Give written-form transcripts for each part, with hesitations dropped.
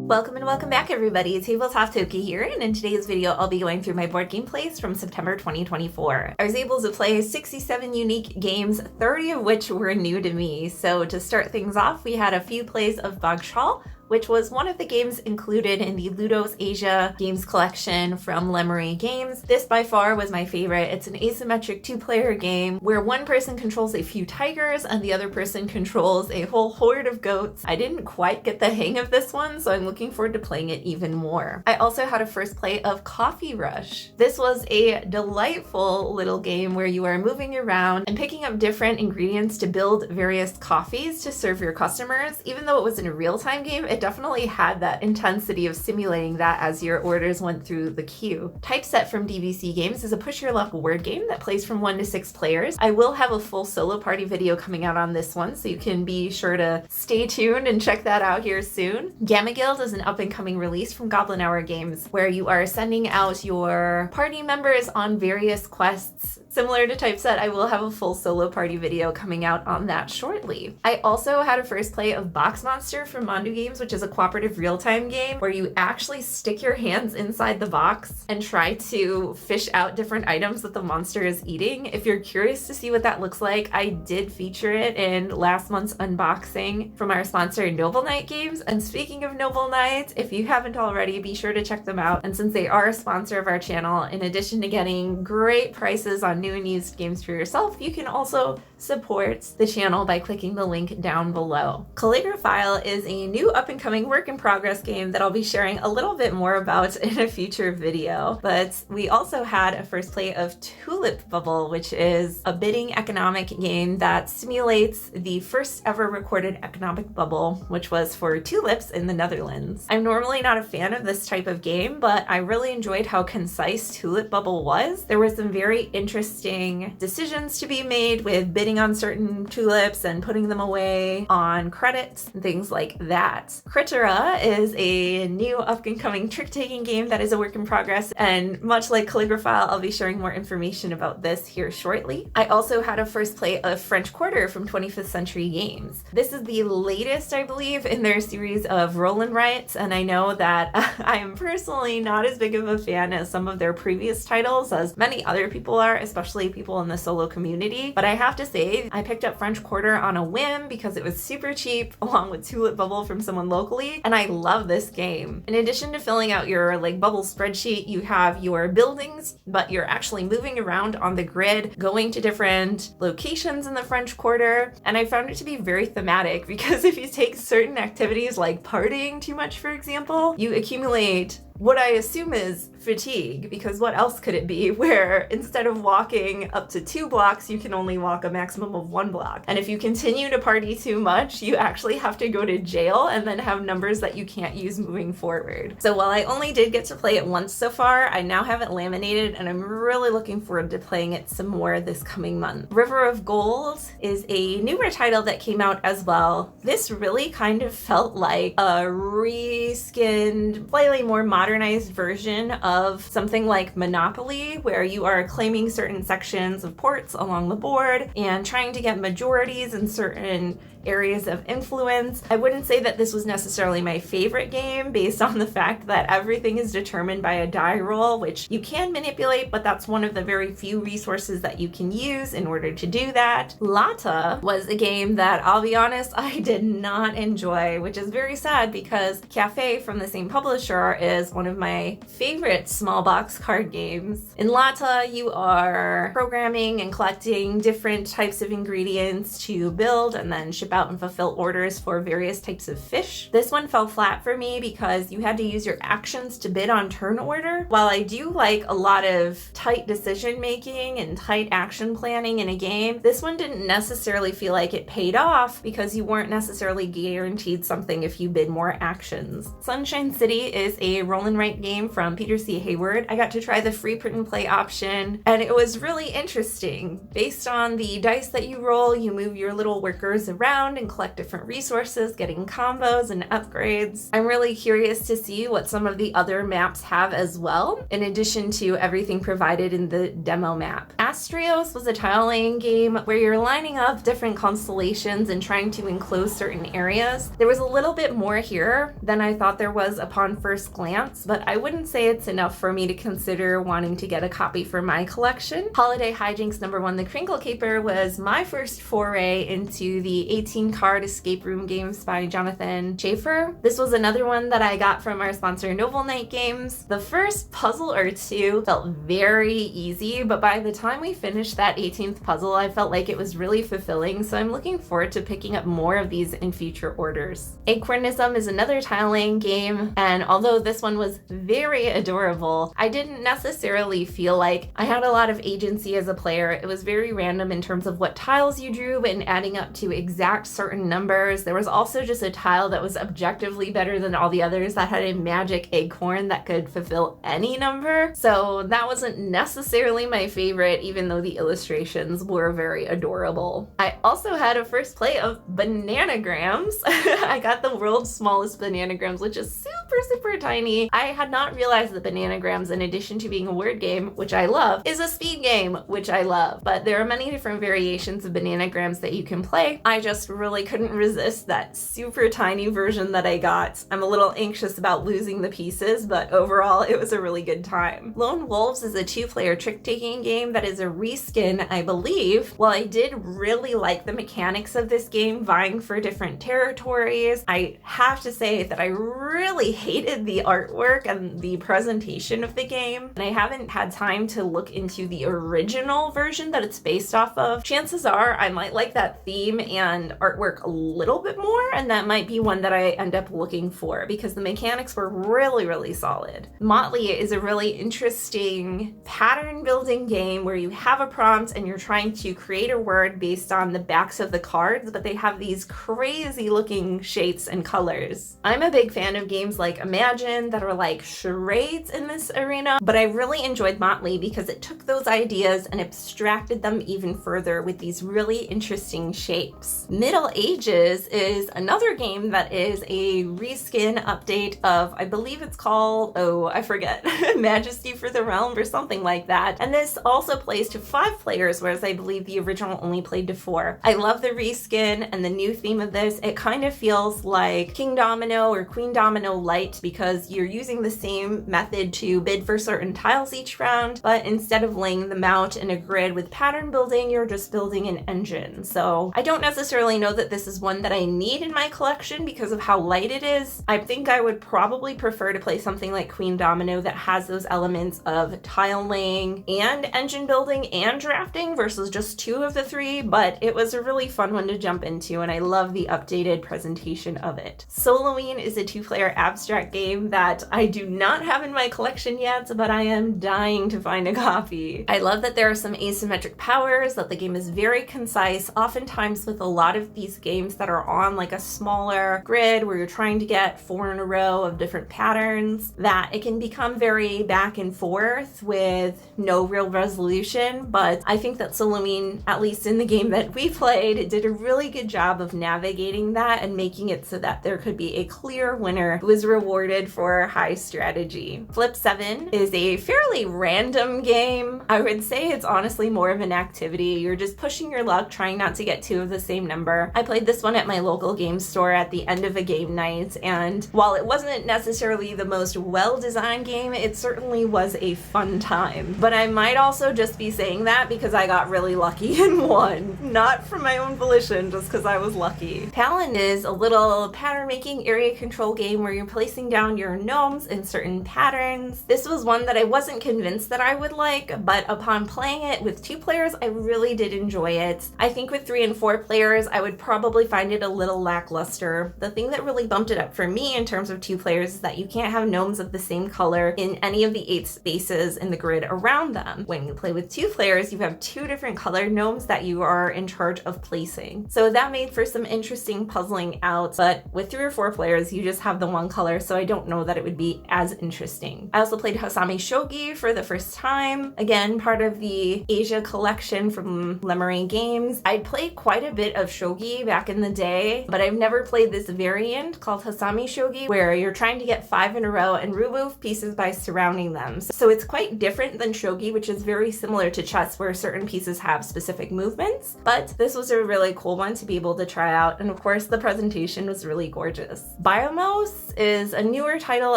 Welcome and welcome back, everybody. Tabletop Toki here, and in today's video I'll be going through my board game plays from September 2024. I was able to play 67 unique games, 30 of which were new to me. So to start things off, we had a few plays of Bagshal, which was one of the games included in the Ludos Asia games collection from Lemery Games. This by far was my favorite. It's an asymmetric two-player game where one person controls a few tigers and the other person controls a whole horde of goats. I didn't quite get the hang of this one, so I'm looking forward to playing it even more. I also had a first play of Coffee Rush. This was a delightful little game where you are moving around and picking up different ingredients to build various coffees to serve your customers. Even though it was in a real-time game, it definitely had that intensity of simulating that as your orders went through the queue. Typeset from DVC Games is a push your luck word game that plays from 1 to 6 players. I will have a full solo party video coming out on this one, so you can be sure to stay tuned and check that out here soon. Gamma Guild is an up-and-coming release from Goblin Hour Games where you are sending out your party members on various quests. Similar to Typeset, I will have a full solo party video coming out on that shortly. I also had a first play of Box Monster from Mandu Games, which is a cooperative real-time game where you actually stick your hands inside the box and try to fish out different items that the monster is eating. If you're curious to see what that looks like, I did feature it in last month's unboxing from our sponsor Noble Knight Games. And speaking of Noble Knight, if you haven't already, be sure to check them out. And since they are a sponsor of our channel, in addition to getting great prices on new and used games for yourself, you can also support the channel by clicking the link down below. Calligraphile is a new up-and-coming work-in-progress game that I'll be sharing a little bit more about in a future video. But we also had a first play of Tulip Bubble, which is a bidding economic game that simulates the first ever recorded economic bubble, which was for tulips in the Netherlands. I'm normally not a fan of this type of game, but I really enjoyed how concise Tulip Bubble was. There were some very interesting decisions to be made with bidding on certain tulips and putting them away on credits and things like that. Critera is a new up-and-coming trick-taking game that is a work in progress, and much like Calligraphile, I'll be sharing more information about this here shortly. I also had a first play of French Quarter from 25th Century Games. This is the latest, I believe, in their series of roll and writes, and I know that I am personally not as big of a fan as some of their previous titles, as many other people are, especially people in the solo community. But I have to say, I picked up French Quarter on a whim because it was super cheap, along with Tulip Bubble from someone locally, and I love this game. In addition to filling out your bubble spreadsheet, you have your buildings, but you're actually moving around on the grid, going to different locations in the French Quarter, and I found it to be very thematic because if you take certain activities like partying too much, for example, you accumulate what I assume is fatigue, because what else could it be, where instead of walking up to 2 blocks, you can only walk a maximum of 1 block. And if you continue to party too much, you actually have to go to jail and then have numbers that you can't use moving forward. So while I only did get to play it once so far, I now have it laminated and I'm really looking forward to playing it some more this coming month. River of Gold is a newer title that came out as well. This really kind of felt like a reskinned, slightly more modernized version of something like Monopoly, where you are claiming certain sections of ports along the board and trying to get majorities in certain areas of influence. I wouldn't say that this was necessarily my favorite game based on the fact that everything is determined by a die roll, which you can manipulate, but that's one of the very few resources that you can use in order to do that. Lata was a game that, I'll be honest, I did not enjoy, which is very sad because Cafe from the same publisher is one of my favorite small box card games. In Lata, you are programming and collecting different types of ingredients to build and then ship out and fulfill orders for various types of fish. This one fell flat for me because you had to use your actions to bid on turn order. While I do like a lot of tight decision making and tight action planning in a game, this one didn't necessarily feel like it paid off because you weren't necessarily guaranteed something if you bid more actions. Sunshine City is a roll and write game from Peter C. Hayward. I got to try the free print and play option and it was really interesting. Based on the dice that you roll, you move your little workers around around and collect different resources, getting combos and upgrades. I'm really curious to see what some of the other maps have as well, in addition to everything provided in the demo map. Astrios was a tile laying game where you're lining up different constellations and trying to enclose certain areas. There was a little bit more here than I thought there was upon first glance, but I wouldn't say it's enough for me to consider wanting to get a copy for my collection. Holiday Hijinks #1, The Crinkle Caper, was my first foray into the 18-card escape room games by Jonathan Schaefer. This was another one that I got from our sponsor Noble Knight Games. The first puzzle or two felt very easy, but by the time we finished that 18th puzzle, I felt like it was really fulfilling, so I'm looking forward to picking up more of these in future orders. Acornism is another tile laying game, and although this one was very adorable, I didn't necessarily feel like I had a lot of agency as a player. It was very random in terms of what tiles you drew and adding up to exact certain numbers. There was also just a tile that was objectively better than all the others that had a magic acorn that could fulfill any number. So that wasn't necessarily my favorite, even though the illustrations were very adorable. I also had a first play of Bananagrams. I got the world's smallest Bananagrams, which is super tiny. I had not realized that Bananagrams, in addition to being a word game, which I love, is a speed game, which I love. But there are many different variations of Bananagrams that you can play. I just really couldn't resist that super tiny version that I got. I'm a little anxious about losing the pieces, but overall it was a really good time. Lone Wolves is a 2-player trick-taking game that is a reskin, I believe. While I did really like the mechanics of this game, vying for different territories, I have to say that I really hated the artwork and the presentation of the game, and I haven't had time to look into the original version that it's based off of. Chances are I might like that theme and artwork a little bit more, and that might be one that I end up looking for because the mechanics were really solid. Motley is a really interesting pattern building game where you have a prompt and you're trying to create a word based on the backs of the cards, but they have these crazy looking shapes and colors. I'm a big fan of games like Imagine that are like charades in this arena, but I really enjoyed Motley because it took those ideas and abstracted them even further with these really interesting shapes. Middle Ages is another game that is a reskin update of, I believe it's called, oh, I forget, Majesty for the Realm or something like that. And this also plays to 5 players, whereas I believe the original only played to 4. I love the reskin and the new theme of this. It kind of feels like King Domino or Queen Domino Light because you're using the same method to bid for certain tiles each round, but instead of laying them out in a grid with pattern building, you're just building an engine. So I don't necessarily know that this is one that I need in my collection because of how light it is. I think I would probably prefer to play something like Queen Domino that has those elements of tile laying and engine building and drafting versus just 2 of the 3, but it was a really fun one to jump into and I love the updated presentation of it. Soloine is a 2-player abstract game that I do not have in my collection yet, but I am dying to find a copy. I love that there are some asymmetric powers, that the game is very concise. Oftentimes with a lot of these games that are on like a smaller grid where you're trying to get 4 in a row of different patterns, that it can become very back and forth with no real resolution. But I think that Soloine, at least in the game that we played, did a really good job of navigating that and making it so that there could be a clear winner who was rewarded for high strategy. Flip 7 is a fairly random game. I would say it's honestly more of an activity. You're just pushing your luck, trying not to get 2 of the same number. I played this one at my local game store at the end of a game night, and while it wasn't necessarily the most well-designed game, it certainly was a fun time. But I might also just be saying that because I got really lucky and won. Not from my own volition, just because I was lucky. Talon is a little pattern-making area control game where you're placing down your gnomes in certain patterns. This was one that I wasn't convinced that I would like, but upon playing it with 2 players, I really did enjoy it. I think with 3 and 4 players, I would probably find it a little lackluster. The thing that really bumped it up for me in terms of 2 players is that you can't have gnomes of the same color in any of the 8 spaces in the grid around them. When you play with 2 players, you have 2 different colored gnomes that you are in charge of placing. So that made for some interesting puzzling out, but with 3 or 4 players, you just have the one color color, so I don't know that it would be as interesting. I also played Hasami Shogi for the first time. Again, part of the Asia collection from Lemuri Games. I'd played quite a bit of Shogi back in the day, but I've never played this variant called Hasami Shogi, where you're trying to get 5 in a row and remove pieces by surrounding them. So it's quite different than Shogi, which is very similar to chess, where certain pieces have specific movements, but this was a really cool one to be able to try out, and of course the presentation was really gorgeous. Biomos is a newer title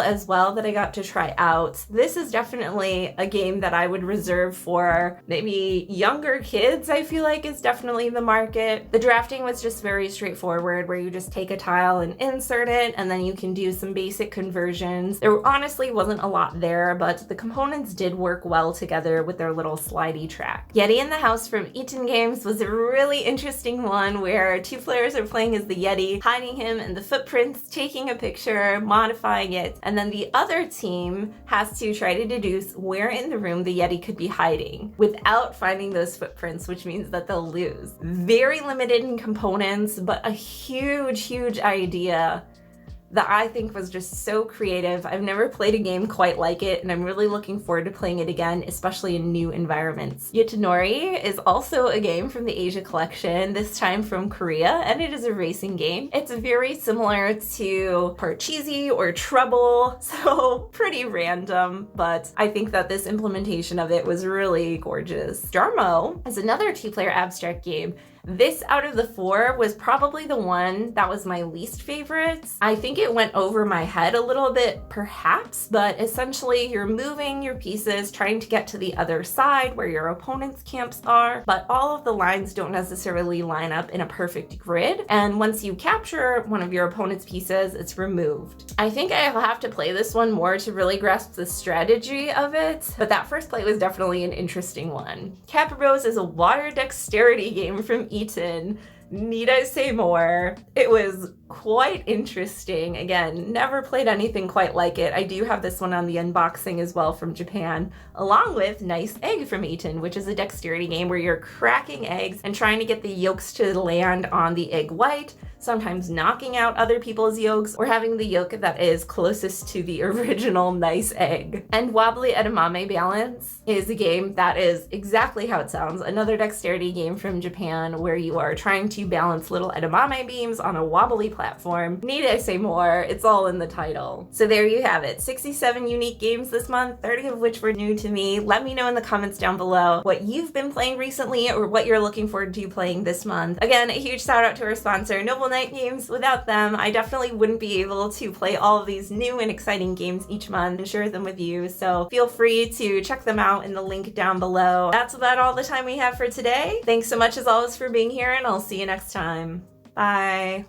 as well that I got to try out. This is definitely a game that I would reserve for maybe younger kids. I feel like is definitely the market. The drafting was just very straightforward, where you just take a tile and insert it, and then you can do some basic conversions. There honestly wasn't a lot there, but the components did work well together with their little slidey track. Yeti in the House from Eaton Games was a really interesting one, where 2 players are playing as the Yeti, hiding him in the footprints, taking a picture, modifying it, and then the other team has to try to deduce where in the room the Yeti could be hiding without finding those footprints, which means that they'll lose. Very limited in components, but a huge idea that I think was just so creative. I've never played a game quite like it, and I'm really looking forward to playing it again, especially in new environments. Yatanori is also a game from the Asia collection, this time from Korea, and it is a racing game. It's very similar to Parcheesi or Trouble, so pretty random, but I think that this implementation of it was really gorgeous. Jarmo is another 2-player abstract game. This out of the 4 was probably the one that was my least favorite. I think it went over my head a little bit, perhaps, but essentially you're moving your pieces, trying to get to the other side where your opponent's camps are, but all of the lines don't necessarily line up in a perfect grid, and once you capture one of your opponent's pieces, it's removed. I think I'll have to play this one more to really grasp the strategy of it, but that first play was definitely an interesting one. Caparose is a water dexterity game from Eaton. Need I say more? It was quite interesting. Again, never played anything quite like it. I do have this one on the unboxing as well from Japan, along with Nice Egg from Eaton, which is a dexterity game where you're cracking eggs and trying to get the yolks to land on the egg white, sometimes knocking out other people's yolks or having the yolk that is closest to the original Nice Egg. And Wobbly Edamame Balance is a game that is exactly how it sounds, another dexterity game from Japan where you are trying to balance little edamame beams on a wobbly platform. Need I say more? It's all in the title. So there you have it, 67 unique games this month, 30 of which were new to me. Let me know in the comments down below what you've been playing recently or what you're looking forward to playing this month. Again, a huge shout out to our sponsor, Noble Knight Games. Without them, I definitely wouldn't be able to play all of these new and exciting games each month and share them with you, so feel free to check them out in the link down below. That's about all the time we have for today. Thanks so much as always for being here, and I'll see you next time. Bye.